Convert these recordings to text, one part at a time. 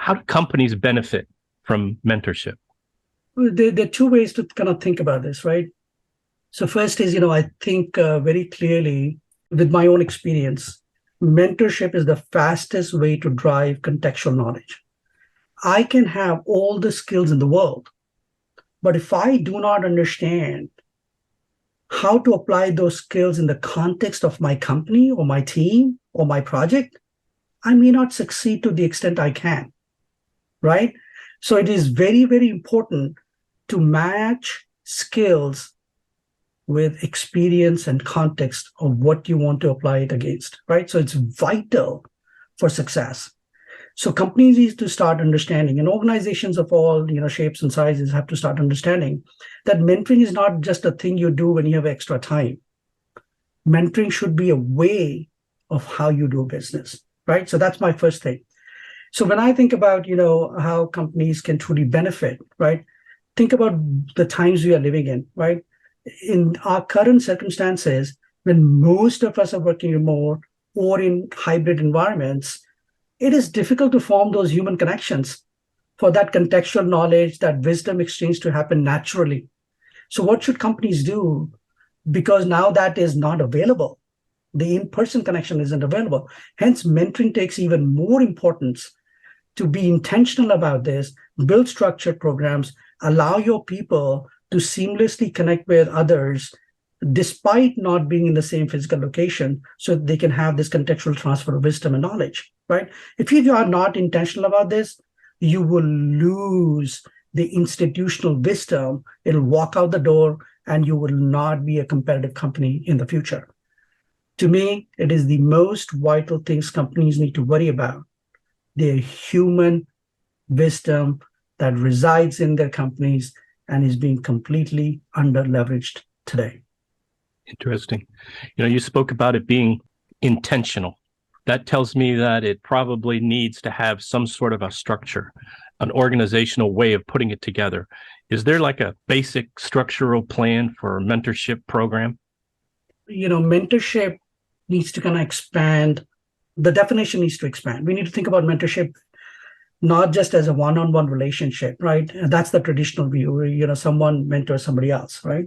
How do companies benefit from mentorship? There are two ways to kind of think about this, right? So first is, I think very clearly with my own experience, mentorship is the fastest way to drive contextual knowledge. I can have all the skills in the world, but if I do not understand how to apply those skills in the context of my company or my team or my project, I may not succeed to the extent I can, right? So it is very, very important to match skills with experience and context of what you want to apply it against, right? So it's vital for success. So companies need to start understanding, and organizations of all shapes and sizes have to start understanding that mentoring is not just a thing you do when you have extra time. Mentoring should be a way of how you do business, right? So that's my first thing. So when I think about how companies can truly benefit, right? Think about the times we are living in, right? In our current circumstances, when most of us are working remote or in hybrid environments, it is difficult to form those human connections for that contextual knowledge, that wisdom exchange to happen naturally. So what should companies do? Because now that is not available. The in-person connection isn't available. Hence, mentoring takes even more importance to be intentional about this, build structured programs, allow your people to seamlessly connect with others despite not being in the same physical location so they can have this contextual transfer of wisdom and knowledge, right? If you are not intentional about this, you will lose the institutional wisdom. It'll walk out the door and you will not be a competitive company in the future. To me, it is the most vital things companies need to worry about. Their human wisdom that resides in their companies and is being completely under-leveraged today. Interesting. You spoke about it being intentional. That tells me that it probably needs to have some sort of a structure, an organizational way of putting it together. Is there like a basic structural plan for a mentorship program? Mentorship needs to kind of expand. The definition needs to expand. We need to think about mentorship not just as a one-on-one relationship, right? That's the traditional view, someone mentors somebody else, right?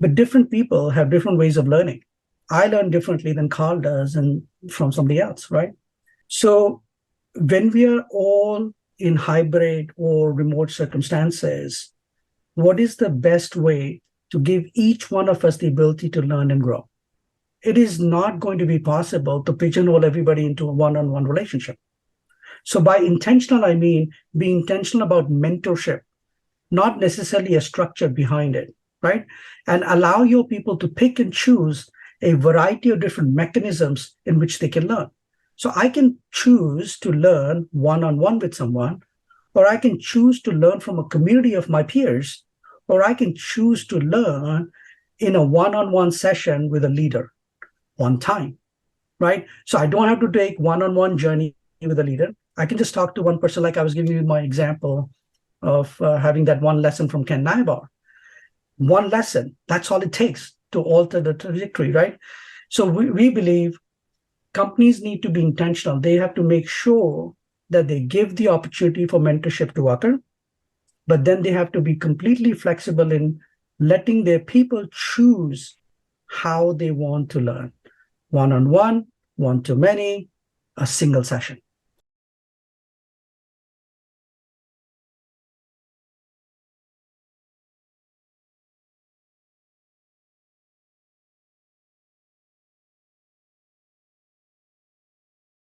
But different people have different ways of learning. I learn differently than Carl does and from somebody else, right? So when we are all in hybrid or remote circumstances, what is the best way to give each one of us the ability to learn and grow? It is not going to be possible to pigeonhole everybody into a one-on-one relationship. So by intentional, I mean be intentional about mentorship, not necessarily a structure behind it, right? And allow your people to pick and choose a variety of different mechanisms in which they can learn. So I can choose to learn one-on-one with someone, or I can choose to learn from a community of my peers, or I can choose to learn in a one-on-one session with a leader one time, right? So I don't have to take one-on-one journey with a leader. I can just talk to one person, like I was giving you my example of having that one lesson from Ken Nybar. One lesson, that's all it takes to alter the trajectory, right? So we believe companies need to be intentional. They have to make sure that they give the opportunity for mentorship to occur, but then they have to be completely flexible in letting their people choose how they want to learn. One-on-one, one-to-many, a single session.